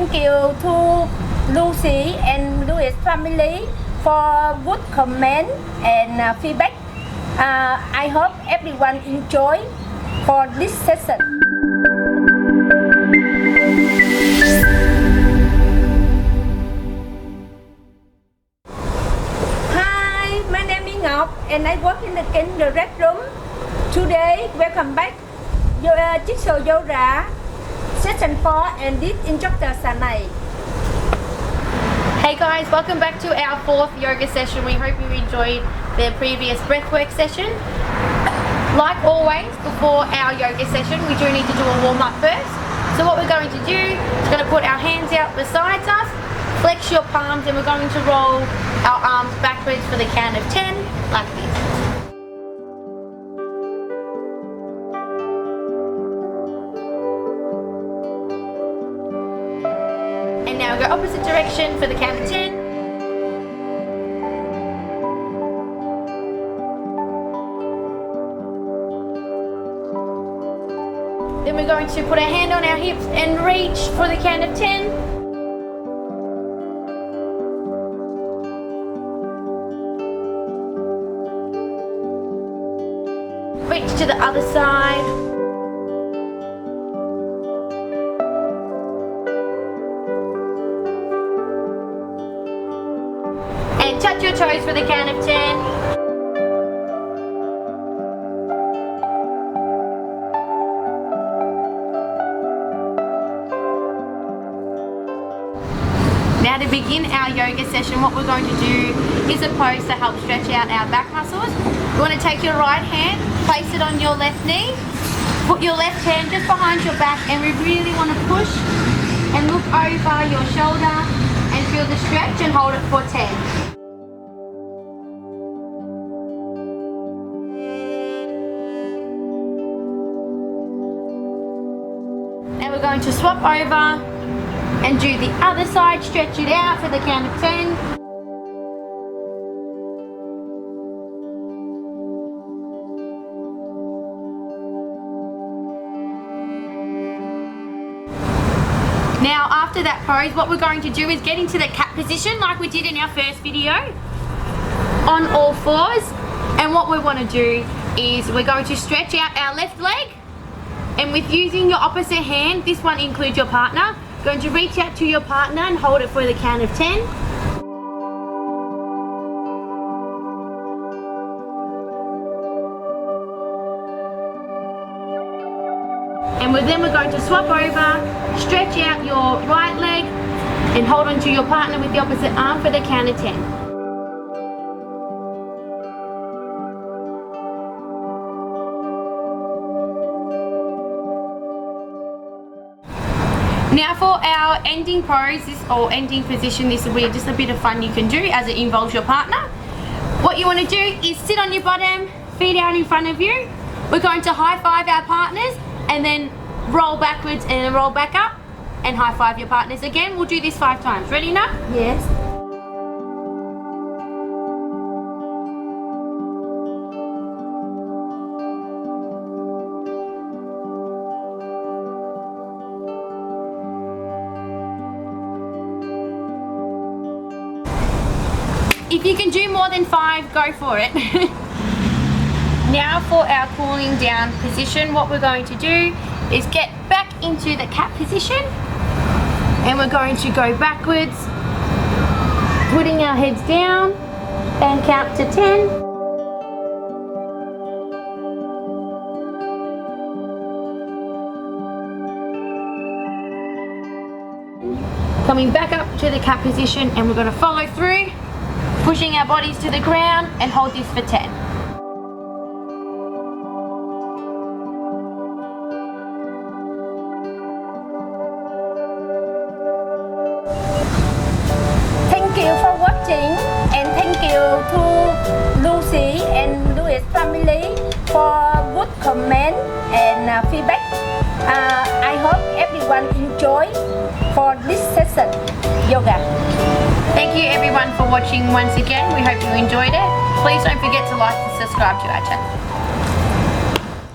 Thank you to Lucy and Louis family for good comment and feedback. I hope everyone enjoy for this session. Hi, my name is Ngoc and I work in the red room. Today, welcome back your Jigsaw Yoga Session 4 and this instructor Shanaye. Hey guys, welcome back to our 4th yoga session. We hope you enjoyed the previous breathwork session. Like always, before our yoga session, we do need to do a warm-up first. So what we're going to do is going to put our hands out beside us, flex your palms, and we're going to roll our arms backwards for the count of 10, like this. And now go opposite direction for the count of 10. Then we're going to put our hand on our hips and reach for the count of 10. Reach to the other side. And touch your toes for the count of 10. Now to begin our yoga session, what we're going to do is a pose to help stretch out our back muscles. You want to take your right hand, place it on your left knee, put your left hand just behind your back, and we really want to push and look over your shoulder and feel the stretch and hold it for 10. Now we're going to swap over and do the other side, stretch it out for the count of 10. Now after that pose, what we're going to do is get into the cat position like we did in our first video, on all fours. And what we want to do is we're going to stretch out our left leg, and with using your opposite hand, this one includes your partner, going to reach out to your partner and hold it for the count of 10. And then we're going to swap over, stretch out your right leg and hold on to your partner with the opposite arm for the count of 10. Now for our ending pose, or ending position, this will be just a bit of fun you can do as it involves your partner. What you want to do is sit on your bottom, feet out in front of you. We're going to high five our partners and then roll backwards and then roll back up and high five your partners again. We'll do this 5 times. Ready now? Yes. If you can do more than 5, go for it. Now for our cooling down position, what we're going to do is get back into the cat position, and we're going to go backwards, putting our heads down and count to 10. Coming back up to the cat position, and we're going to follow through, pushing our bodies to the ground, and hold this for 10. Thank you for watching and thank you to Lucy and Louis family for good comment and feedback. I hope everyone enjoy for this session yoga. Thank you everyone for watching once again. We hope you enjoyed it. Please don't forget to like and subscribe to our channel.